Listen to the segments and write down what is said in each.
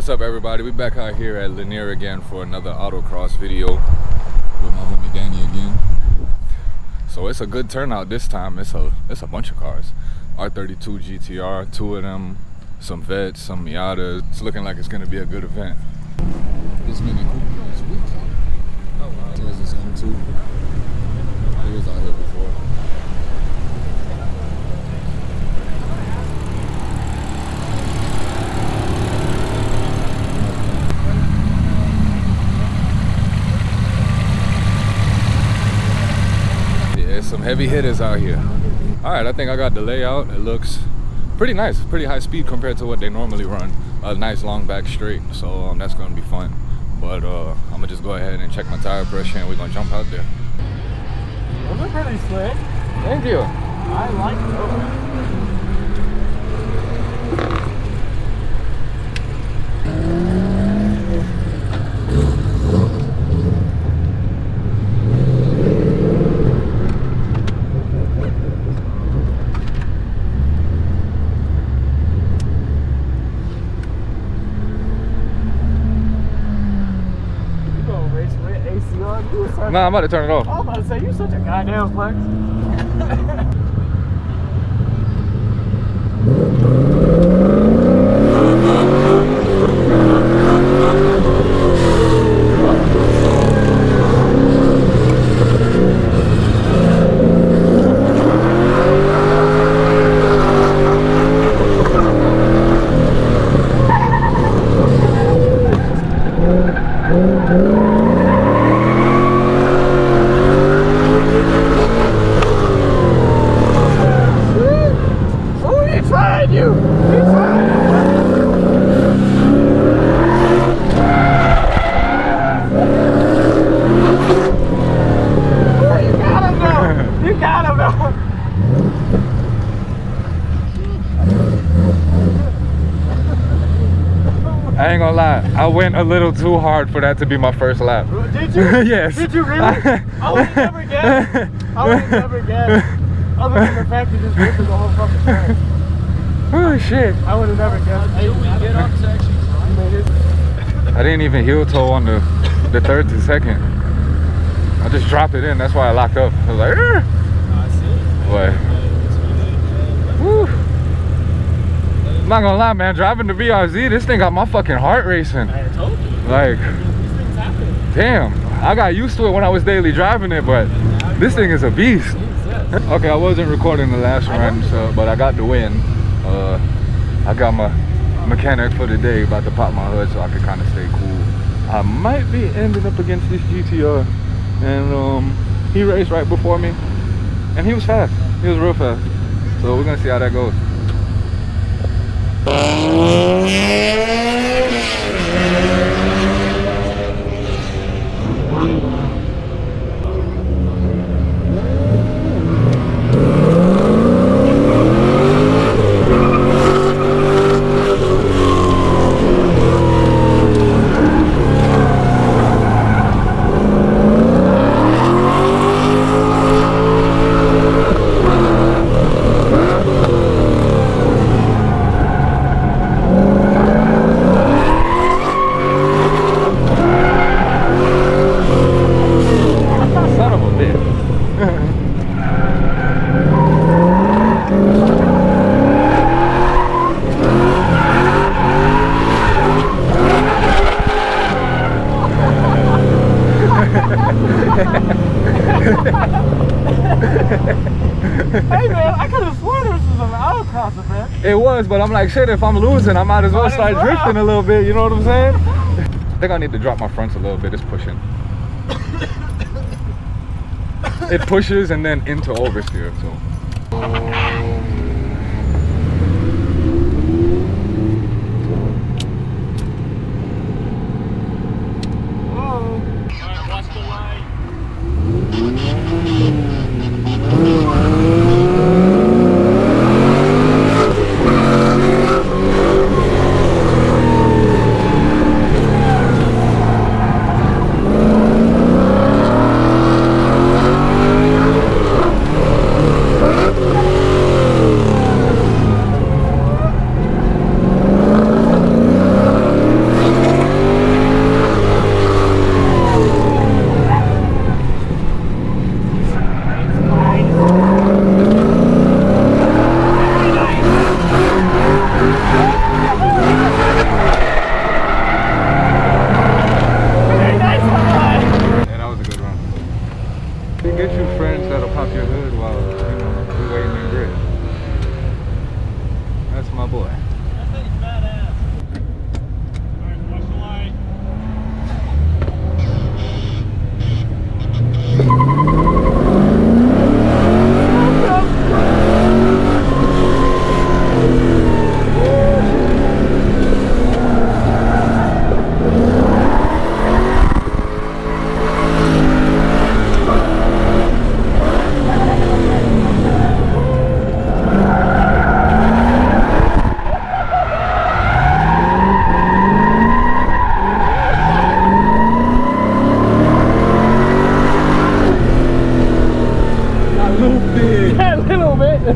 What's up, everybody? We back out here at Lanier again for another autocross video with my homie Danny again. So it's a good turnout this time. It's a bunch of cars. R32 GTR, two of them, some Vets, some Miatas. It's looking like it's gonna be a good event. This Mini Cooper is sweet. Oh wow. There's this M2. He was out here before. Some heavy hitters out here. All right, I think I got the layout. It looks pretty nice, pretty high speed compared to what they normally run. A nice long back straight, so that's gonna be fun. But I'm gonna just go ahead and check my tire pressure and we're gonna jump out there. Those are pretty slick. Thank you. I like those. Nah, I'm about to turn it off. I'm about to say, you're such a goddamn flex. I ain't gonna lie, I went a little too hard for that to be my first lap. Did you? Yes. Did you really? I would never guess. I would never guess. Other than the fact you just ripped the whole fucking track. Oh shit. I would have never guessed. I didn't even heel toe on the third to second. I just dropped it in, that's why I locked up. I was like, Arr! But, whew. I'm not gonna lie, man, driving the VRZ, this thing got my fucking heart racing. I told you. Like, These things happen. damn, I got used to it when I was daily driving it, but this thing is a beast. Okay, I wasn't recording the last run, but I got the win. I got my mechanic for the day about to pop my hood so I could kind of stay cool. I might be ending up against this GTR, and he raced right before me, and he was fast. He was real fast. So we're gonna see how that goes. Hey man, I could have sworn this was an autocross event. It was, but I'm like, shit, if I'm losing, I might as well start drifting a little bit, you know what I'm saying? I think I need to drop my fronts a little bit. It's pushing. It pushes and then into oversteer, so.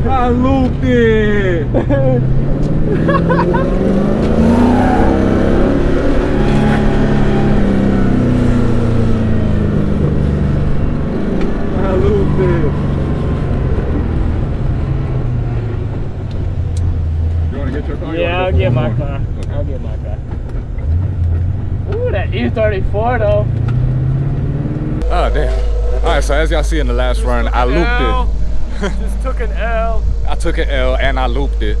I looped it. I looped it. You want to get your car? Yeah, I'll get my car. Okay. I'll get my car. Ooh, that E34 though. Oh, damn. All right, so as y'all see in the last run, I looped it. Just took an L. I took an L and I looped it.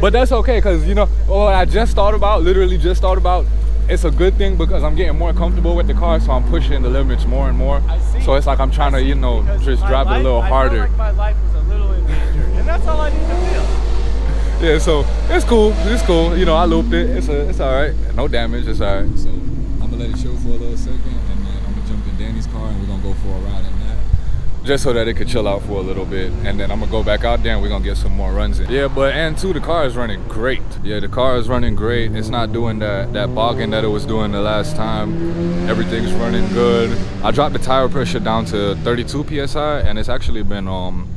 But that's okay, because, you know, what I just thought about, literally just thought about, it's a good thing because I'm getting more comfortable with the car, so I'm pushing the limits more and more. I see. So it's like I'm trying to, you know, just drive it a little harder. I feel like my life was a little in danger, and that's all I need to feel. Yeah, so it's cool. It's cool. You know, I looped it. It's all right. No damage. It's all right. So I'm gonna let it show for a little second, and then I'm gonna jump in Danny's car, and we're gonna go for a ride in that, just so that it could chill out for a little bit. And then I'm gonna go back out there, and we're gonna get some more runs in. Yeah, but and two, the car is running great. Yeah, the car is running great. It's not doing that bogging that it was doing the last time. Everything's running good. I dropped the tire pressure down to 32 psi, and it's actually been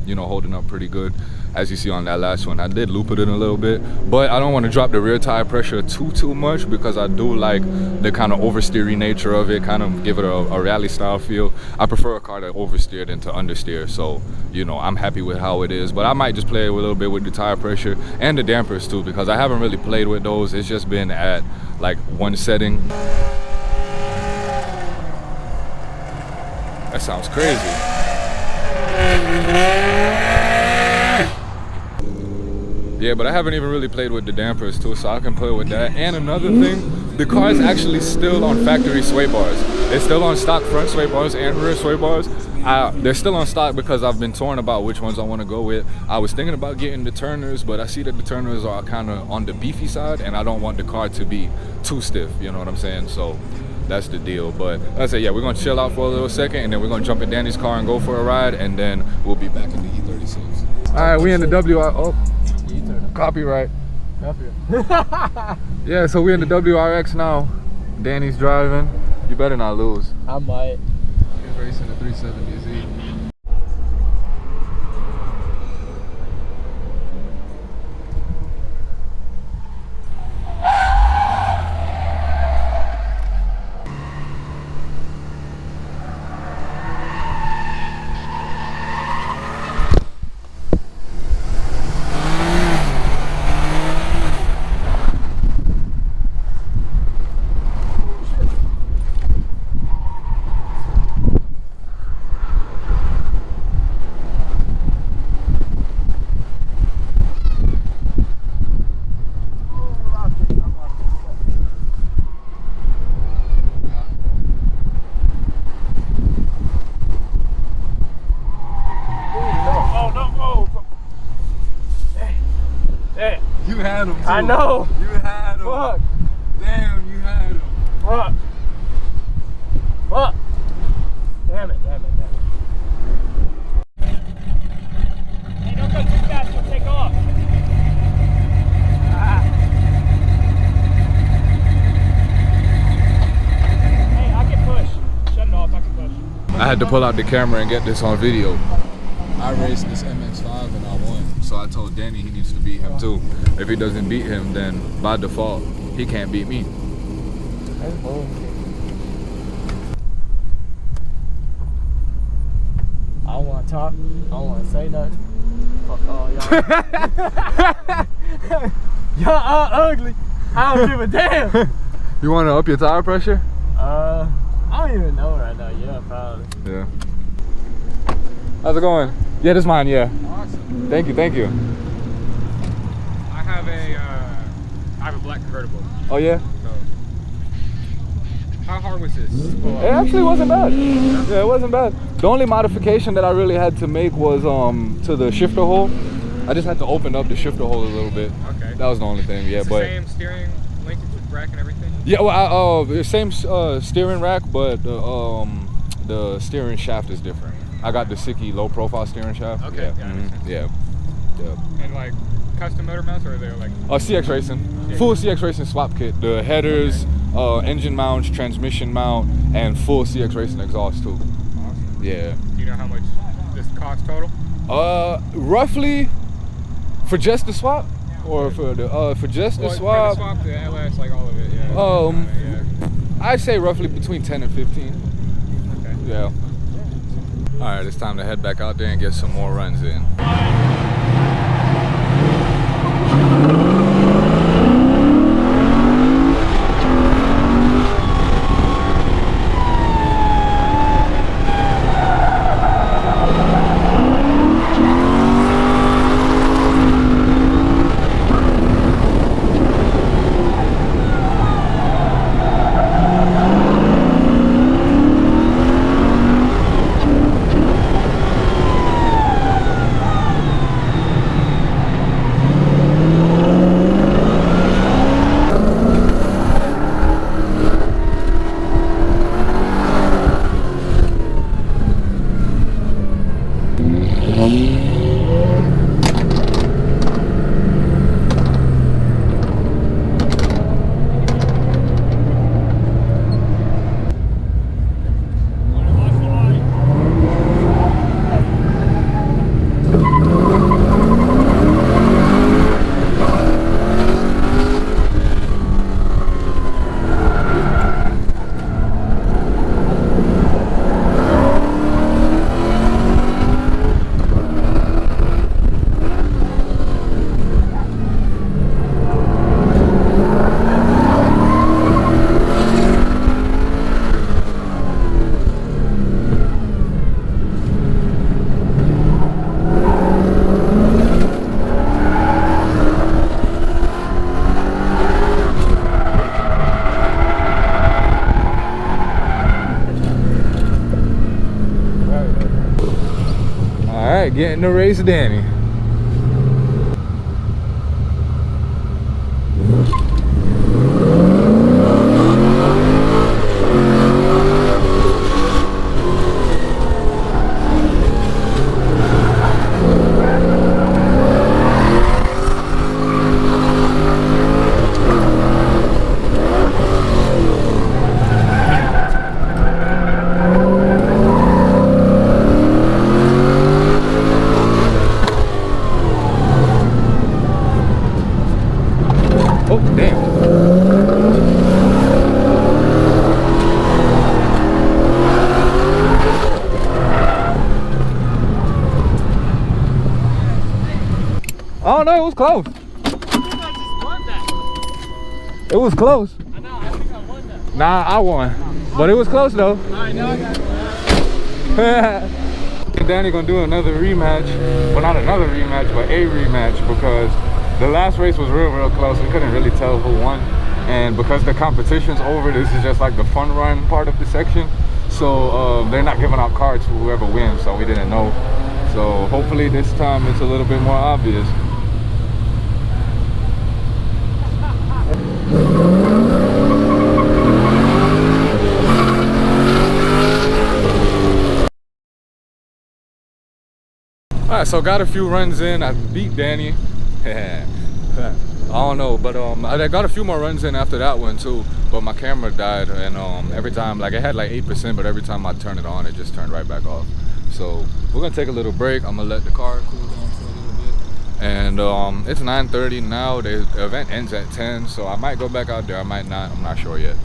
you know, holding up pretty good. As you see on that last one, I did loop it in a little bit, but I don't want to drop the rear tire pressure too much because I do like the kind of oversteery nature of it, kind of give it a rally style feel. I prefer a car that oversteer than to understeer, so you know, I'm happy with how it is, but I might just play a little bit with the tire pressure and the dampers too, because I haven't really played with those. It's just been at like one setting. That sounds crazy. Yeah, but I haven't even really played with the dampers too, so I can play with that. And another thing, the car is actually still on factory sway bars. It's still on stock front sway bars and rear sway bars. They're still on stock because I've been torn about which ones I want to go with. I was thinking about getting the Turners, but I see that the Turners are kind of on the beefy side, and I don't want the car to be too stiff, you know what I'm saying? So that's the deal. But like I said, yeah, we're gonna chill out for a little second, and then we're gonna jump in Danny's car and go for a ride, and then we'll be back in the E36. All right, we in the copyright. Yeah, so we're in the WRX now. Danny's driving. You better not lose. I might. He's racing the 370Z. You had him too. I know. You had him. Fuck. Damn, you had him. Fuck. Fuck. Damn it. Hey, don't go too fast. You'll take off. Hey, I can push. Shut it off. I can push. I had to pull out the camera and get this on video. I raced this MX-5 and I won. So I told Danny he needs to beat him too. If he doesn't beat him, then by default, he can't beat me. That's bullshit. I don't want to talk. I don't want to say nothing. Fuck all y'all. Y'all are ugly. I don't give a damn. You want to up your tire pressure? I don't even know right now. Yeah, probably. Yeah. How's it going? Yeah, this is mine, yeah. Awesome. Thank you. I have a black convertible. Oh yeah? So, how hard was this? It actually wasn't bad. Yeah, it wasn't bad. The only modification that I really had to make was to the shifter hole. I just had to open up the shifter hole a little bit. Okay. That was the only thing, yeah. It's but the same steering linkage with rack and everything? yeah, well, the same steering rack, but the steering shaft is different. I got the Siki low profile steering shaft. Okay, yeah. Yeah. And like custom motor mounts, or are they like? CX Racing, full CX Racing swap kit. The headers, engine mounts, transmission mount, and full CX Racing exhaust too. Awesome. Yeah. Do you know how much this costs total? Roughly For just the swap, or for the for just the Well, swap? For the swap, the LS, like all of it. Yeah. Yeah. Yeah. I'd say roughly between 10 and 15. Okay. Yeah. All right, it's time to head back out there and get some more runs in. All right, getting the race, Danny. Oh, damn. Oh no, it was close. I just won that. It was close. I know, I think I won that. Nah, I won. But it was close though. Alright, now I got it. Danny gonna do another rematch. Well, not another rematch, but a rematch, because the last race was real close. We couldn't really tell who won. And because the competition's over, this is just like the fun run part of the section. So they're not giving out cards for whoever wins, so we didn't know. So hopefully this time it's a little bit more obvious. Alright, so got a few runs in. I beat Danny. I don't know, but I got a few more runs in after that one too. But my camera died, and every time, like, it had like 8%, but every time I turn it on, it just turned right back off. So we're gonna take a little break. I'm gonna let the car cool down for a little bit. And it's 9:30 now. The event ends at 10, so I might go back out there. I might not. I'm not sure yet.